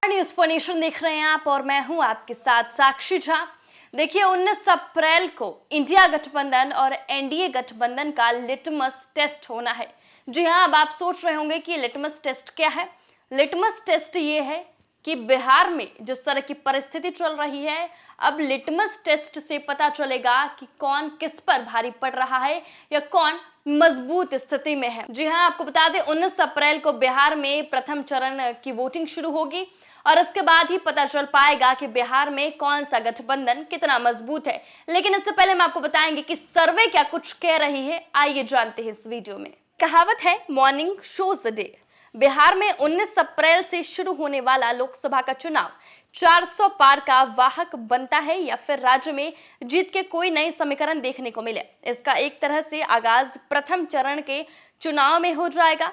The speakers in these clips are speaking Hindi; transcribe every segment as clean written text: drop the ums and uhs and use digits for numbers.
न्यूज पर नेशन देख रहे हैं आप और मैं हूं आपके साथ साक्षी झा। देखिए 19 अप्रैल को इंडिया गठबंधन और एनडीए गठबंधन का लिटमस टेस्ट होना है। जी हां, अब आप सोच रहे होंगे कि लिटमस टेस्ट क्या है। लिटमस टेस्ट ये है कि बिहार में जिस तरह की परिस्थिति चल रही है, अब लिटमस टेस्ट से पता चलेगा कि कौन किस पर भारी पड़ रहा है या कौन मजबूत स्थिति में है। जी हां, आपको बता दें 19 अप्रैल को बिहार में प्रथम चरण की वोटिंग शुरू होगी और इसके बाद ही पता चल पाएगा कि बिहार में कौन सा गठबंधन कितना मजबूत है। लेकिन इससे पहले हम आपको बताएंगे कि सर्वे क्या कुछ कह रही है, आइए जानते हैं इस वीडियो में। कहावत है morning shows the day. Bihar में 19 अप्रैल से शुरू होने वाला लोकसभा का चुनाव 400 पार का वाहक बनता है या फिर राज्य में जीत के कोई नए समीकरण देखने को मिले। इसका एक तरह से आगाज प्रथम चरण के चुनाव में हो जाएगा।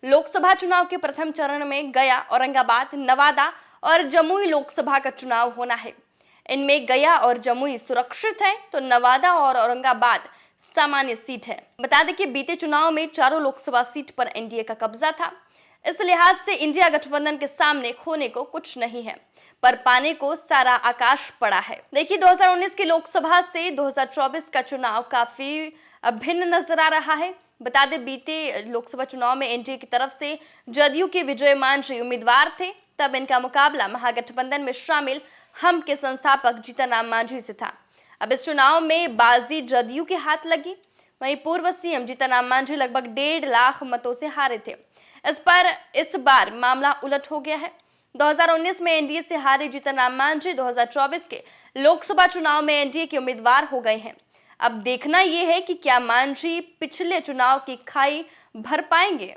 लोकसभा चुनाव के प्रथम चरण में गया, औरंगाबाद, नवादा और जमुई लोकसभा का चुनाव होना है। इनमें गया और जमुई सुरक्षित है तो नवादा और औरंगाबाद सामान्य सीट है। बता दें कि बीते चुनाव में चारों लोकसभा सीट पर एनडीए का कब्जा था। इस लिहाज से इंडिया गठबंधन के सामने खोने को कुछ नहीं है, पर पाने को सारा आकाश पड़ा है। देखिए 2019 की लोकसभा से 2024 का चुनाव काफी भिन्न नजर आ रहा है। बता दें बीते लोकसभा चुनाव में एनडीए की तरफ से जदयू के विजय मांझी उम्मीदवार थे, तब इनका मुकाबला महागठबंधन में शामिल हम के संस्थापक जीतन राम मांझी से था। अब इस चुनाव में बाजी जदयू के हाथ लगी। वहीं पूर्व सीएम जीतन राम मांझी लगभग 1.5 लाख मतों से हारे थे। इस बार मामला उलट हो गया है। 2019 में एनडीए से हारे जीतन राम मांझी 2024 के लोकसभा चुनाव में एनडीए के उम्मीदवार हो गए हैं। अब देखना यह है कि क्या मांझी पिछले चुनाव की खाई भर पाएंगे।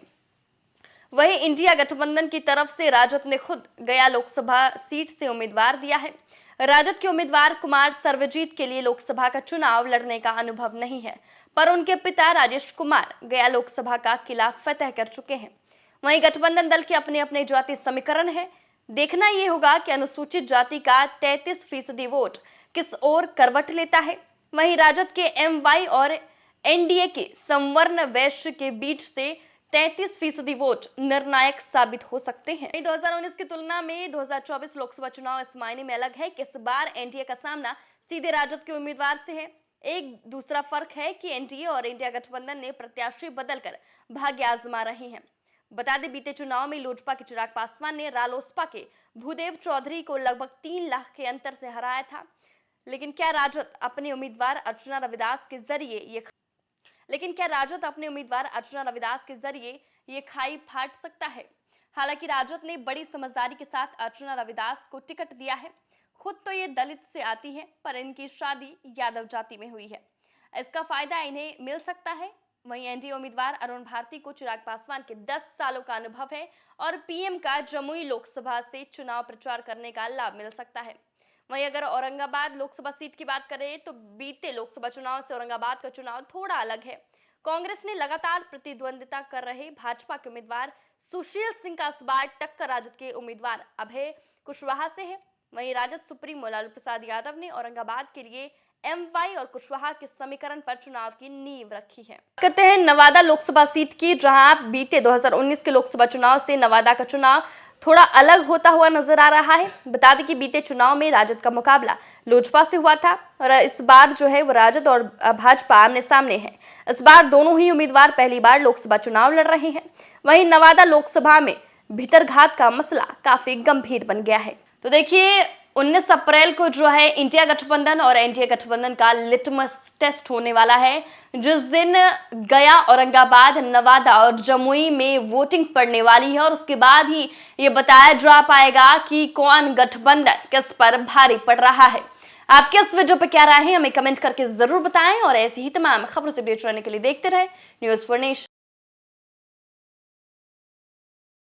वहीं इंडिया गठबंधन की तरफ से राजद ने खुद गया लोकसभा सीट से उम्मीदवार दिया है। राजद के उम्मीदवार कुमार सर्वजीत के लिए लोकसभा का चुनाव लड़ने का अनुभव नहीं है, पर उनके पिता राजेश कुमार गया लोकसभा का किला फतह कर चुके हैं। वहीं गठबंधन दल के अपने अपने जाति समीकरण है। देखना यह होगा कि अनुसूचित जाति का 33% वोट किस ओर करवट लेता है। वहीं राजद के एमवाई और एनडीए के संवर्ण वैश्य के बीच से 33% वोट निर्णायक साबित हो सकते हैं। 2019 की तुलना में 2024 लोकसभा चुनाव इस मायने में अलग है कि इस बार एनडीए का सामना सीधे राजद के उम्मीदवार से है। एक दूसरा फर्क है कि एनडीए और इंडिया गठबंधन ने प्रत्याशी बदलकर भाग्य आजमा रहे हैं। बता दें बीते चुनाव में लोजपा के चिराग पासवान ने रालोसपा के भूदेव चौधरी को लगभग 3 लाख के अंतर से हराया था। लेकिन क्या राजद अपने उम्मीदवार अर्चना रविदास के जरिए ये खाई फाड़ सकता है। हालांकि राजद ने बड़ी समझदारी के साथ अर्चना रविदास को टिकट दिया है। खुद तो ये दलित से आती है, पर इनकी शादी यादव जाति में हुई है। इसका फायदा इन्हें मिल सकता है। वहीं एनडीए उम्मीदवार अरुण भारती को चिराग पासवान के 10 सालों का अनुभव है और पीएम का जमुई लोकसभा से चुनाव प्रचार करने का लाभ मिल सकता है। वहीं अगर औरंगाबाद लोकसभा सीट की बात करें तो बीते लोकसभा चुनाव से औरंगाबाद का चुनाव थोड़ा अलग है। कांग्रेस ने लगातार प्रतिद्वंदिता कर रहे भाजपा के उम्मीदवार सुशील सिंह का इस बार टक्कर राजद के उम्मीदवार अभय कुशवाहा से है। वहीं राजद सुप्रीमो लालू प्रसाद यादव ने औरंगाबाद के लिए एमवाई और कुशवाहा के समीकरण पर चुनाव की नींव रखी है। करते हैं नवादा लोकसभा सीट की, जहां बीते 2019 के लोकसभा चुनाव से नवादा का चुनाव थोड़ा अलग होता हुआ नजर आ रहा है। बता दें कि बीते चुनाव में राजद का मुकाबला लोजपा से हुआ था और इस बार जो है वो राजद और भाजपा आमने सामने है। इस बार दोनों ही उम्मीदवार पहली बार लोकसभा चुनाव लड़ रहे हैं। वहीं नवादा लोकसभा में भीतरघात का मसला काफी गंभीर बन गया है। तो देखिए 19 अप्रैल को जो है इंडिया गठबंधन और एनडीए गठबंधन का लिटमस टेस्ट होने वाला है, जिस दिन गया, औरंगाबाद, नवादा और जमुई में वोटिंग पड़ने वाली है और उसके बाद ही ये बताया जा पाएगा कि कौन गठबंधन किस पर भारी पड़ रहा है। आपके इस वीडियो पर क्या राय है, हमें कमेंट करके जरूर बताएं और ऐसी ही तमाम खबरों से अपडेट रहने के लिए देखते रहे न्यूज़ फॉर नेशन।